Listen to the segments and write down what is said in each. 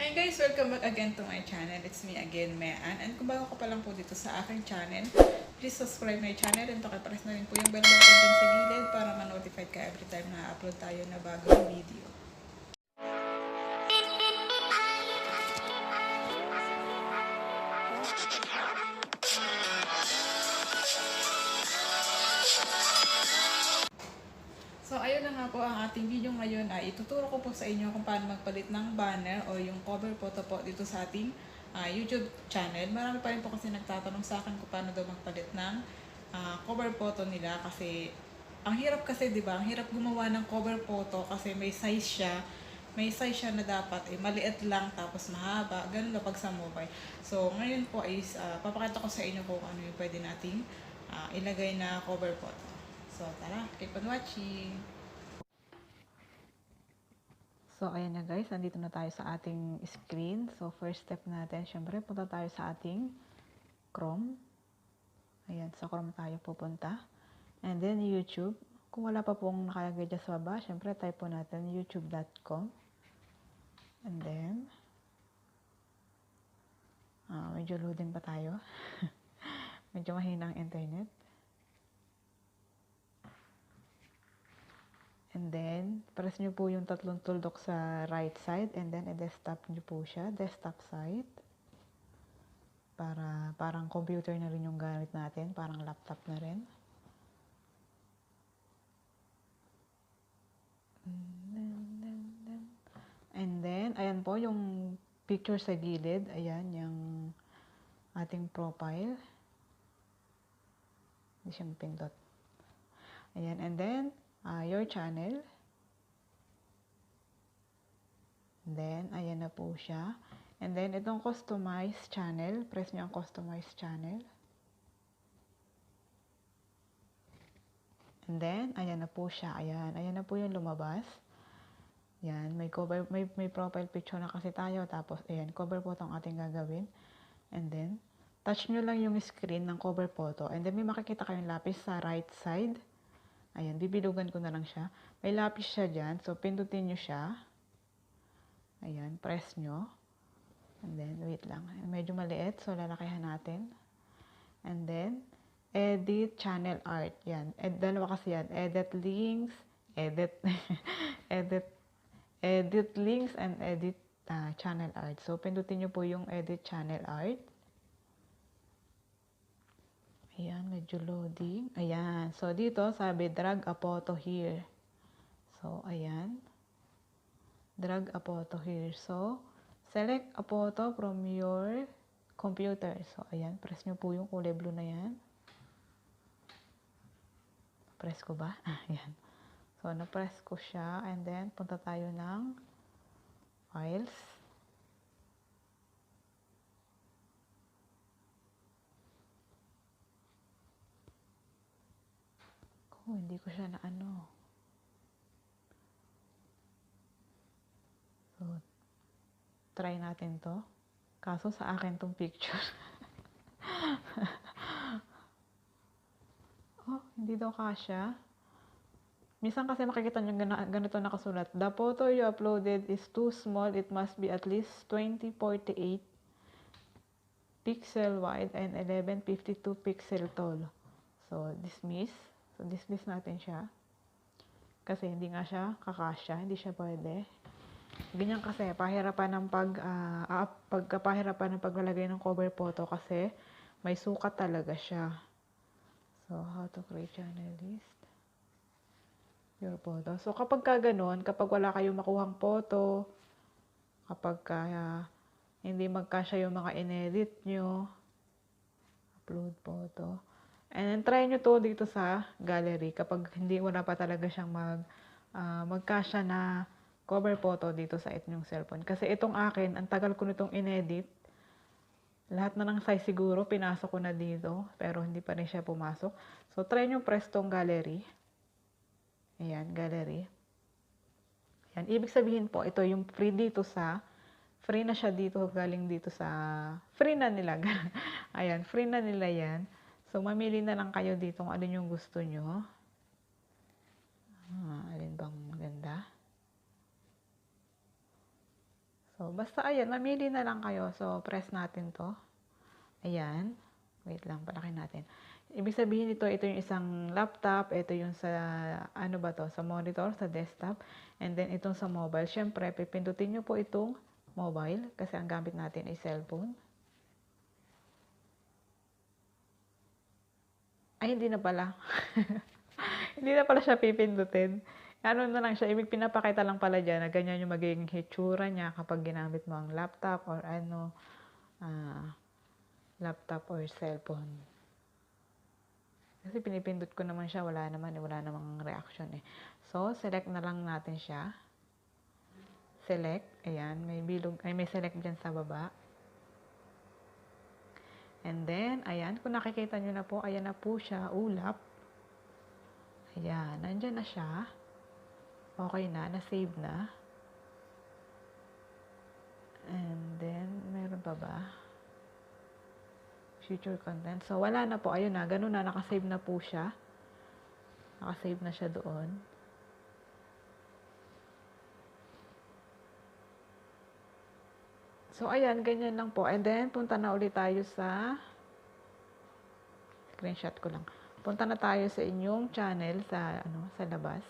Hi guys! Welcome back again to my channel. It's me again, Mhe-ann. And kung bago ka pa lang po dito sa aking channel, please subscribe my channel and pakipress na rin po yung bell button dyan sa gilid para ma-notified ka every time na upload tayo na bagong video. So, ayun na nga po ang ating video ngayon ay ituturo ko po sa inyo kung paano magpalit ng banner o yung cover photo po dito sa ating YouTube channel. Marami pa rin po kasi nagtatanong sa akin kung paano daw magpalit ng cover photo nila kasi ang hirap kasi, 'di ba? Ang hirap gumawa ng cover photo kasi may size siya. May size siya na dapat maliit lang tapos mahaba. Ganun na pag sa mobile. So, ngayon po is papakita ko sa inyo kung ano yung pwede nating ilagay na cover photo. So, tara, keep on watching! So, ayan na guys, nandito na tayo sa ating screen. So, first step natin, syempre, punta tayo sa ating Chrome. Ayan, sa Chrome tayo pupunta. And then, YouTube. Kung wala pa pong nakalagay dyan sa baba, syempre, type po natin youtube.com. And then, medyo loading pa tayo. Medyo mahina ang internet. And then, press nyo po yung tatlong tuldok sa right side. And then, i-desktop nyo po siya. Desktop site. Parang computer na rin yung gamit natin. Parang laptop na rin. And then, ayan po yung picture sa gilid. Ayan, yung ating profile. Hindi siya pindot. Ayan, and then, your channel. And then, ayan na po siya. And then, itong customize channel. Press nyo ang customize channel. And then, ayan na po siya. Ayan, ayan na po yung lumabas. Yan, may profile picture na kasi tayo. Tapos, ayan, cover photo ang ating gagawin. And then, touch nyo lang yung screen ng cover photo. And then, may makikita kayong lapis sa right side. Ayan, bibilugan ko na lang siya. May lapis siya dyan. So, pindutin nyo siya. Ayan, press nyo. And then, wait lang. Medyo maliit. So, lalakihan natin. And then, edit channel art. Yan. Dalawa kasi yan. Edit links. Edit links and edit channel art. So, pindutin nyo po yung edit channel art. Ayan, medyo loading. Ayan. So, dito sabi, drag a photo here. So, ayan. Drag a photo here. So, select a photo from your computer. So, ayan. Press nyo po yung kulay blue na yan. Press ko ba? Ayan. So, na-press ko siya. And then, punta tayo ng files. Hindi ko siya na ano. So, try natin to. Kaso sa akin tong picture. Oh, hindi daw kasya. Minsan kasi makikita nyo ganito nakasulat. The photo you uploaded is too small. It must be at least 2048 pixel wide and 1152 pixel tall. So, dismiss. So, dismiss natin siya. Kasi hindi nga siya kakasya. Hindi siya pwede. Ganyan kasi, pahirapan ng pagkapahirapan ng paglalagay ng cover photo kasi may sukat talaga siya. So, how to create channel list. Your photo. So, kapag gano'n, kapag wala kayong makuhang photo, kapag hindi magkasya yung mga inedit nyo, upload photo. And then, try nyo to dito sa gallery kapag wala pa talaga siyang magkasya na cover photo dito sa inyong cellphone. Kasi itong akin, ang tagal ko nitong inedit. Lahat na ng size siguro, pinasok ko na dito. Pero hindi pa rin siya pumasok. So, try nyo press tong gallery. Ayan, gallery. Ayan, ibig sabihin po, ito yung free dito sa, free na siya dito, galing dito sa, free na nila. Ayan, free na nila yan. So, mamili na lang kayo dito kung alin yung gusto nyo. Alin bang maganda? So, basta ayan, mamili na lang kayo. So, press natin to. Ayan. Wait lang, palakin natin. Ibig sabihin ito yung isang laptop, ito yung sa, ano ba to, sa monitor, sa desktop, and then itong sa mobile. Siyempre, pipindutin nyo po itong mobile, kasi ang gamit natin ay cellphone. Ay, hindi na pala. Hindi na pala siya pipindutin. Ano na lang siya, ibig pinapakita lang pala dyan na ganyan yung magiging hitsura niya kapag ginamit mo ang laptop or ano, laptop or cellphone. Kasi pinipindot ko naman siya, wala namang reaction eh. So, select na lang natin siya. Select, ayan, may bilog, ay may select dyan sa baba. And then, ayan, kung nakikita nyo na po, ayan na po siya, ulap. Ayan, nandyan na siya. Okay na, na-save na. And then, meron pa ba? Future content. So, wala na po. Ayun na, ganun na, nakasave na po siya. Nakasave na siya doon. So, ayan, ganyan lang po. And then, punta na ulit tayo sa screenshot ko lang. Punta na tayo sa inyong channel sa, sa labas.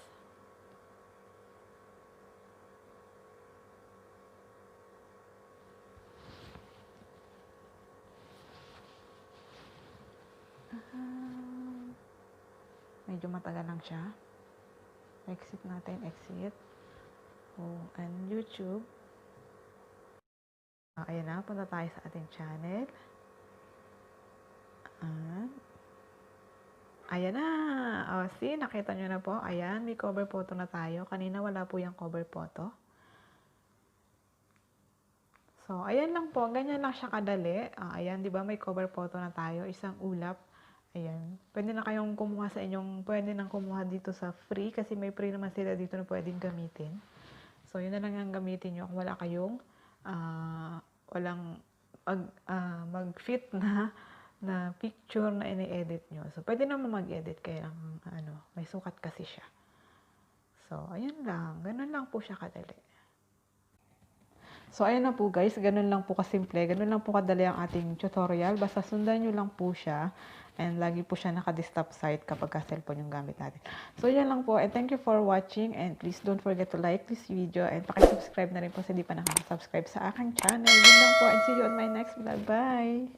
Medyo matagal lang siya. Exit natin, exit. And YouTube. Ayan na, punta tayo sa ating channel. Ayan na. See, nakita nyo na po. Ayan, may cover photo na tayo. Kanina wala po yung cover photo. So, ayan lang po. Ganyan lang siya kadali. Ayan, di ba may cover photo na tayo. Isang ulap. Ayan. Pwede na kayong kumuha sa inyong, pwede nang kumuha dito sa free kasi may free naman sila dito na pwedeng gamitin. So, yun na lang ang gamitin nyo kung wala kayong, walang mag-fit na picture na ini-edit nyo. So, pwede naman mag-edit kaya lang, may sukat kasi siya. So, ayan lang. Ganun lang po siya kadali. So, ayan na po guys. Ganun lang po kasimple. Ganun lang po kadali ang ating tutorial. Basta sundan nyo lang po siya. And lagi po siya naka-stop site kapag ka-cellphone yung gamit natin. So, yan lang po. And thank you for watching. And please don't forget to like this video. And pakisubscribe na rin po sa hindi pa nakaka-subscribe sa aking channel. Yun lang po. And see you on my next vlog. Bye!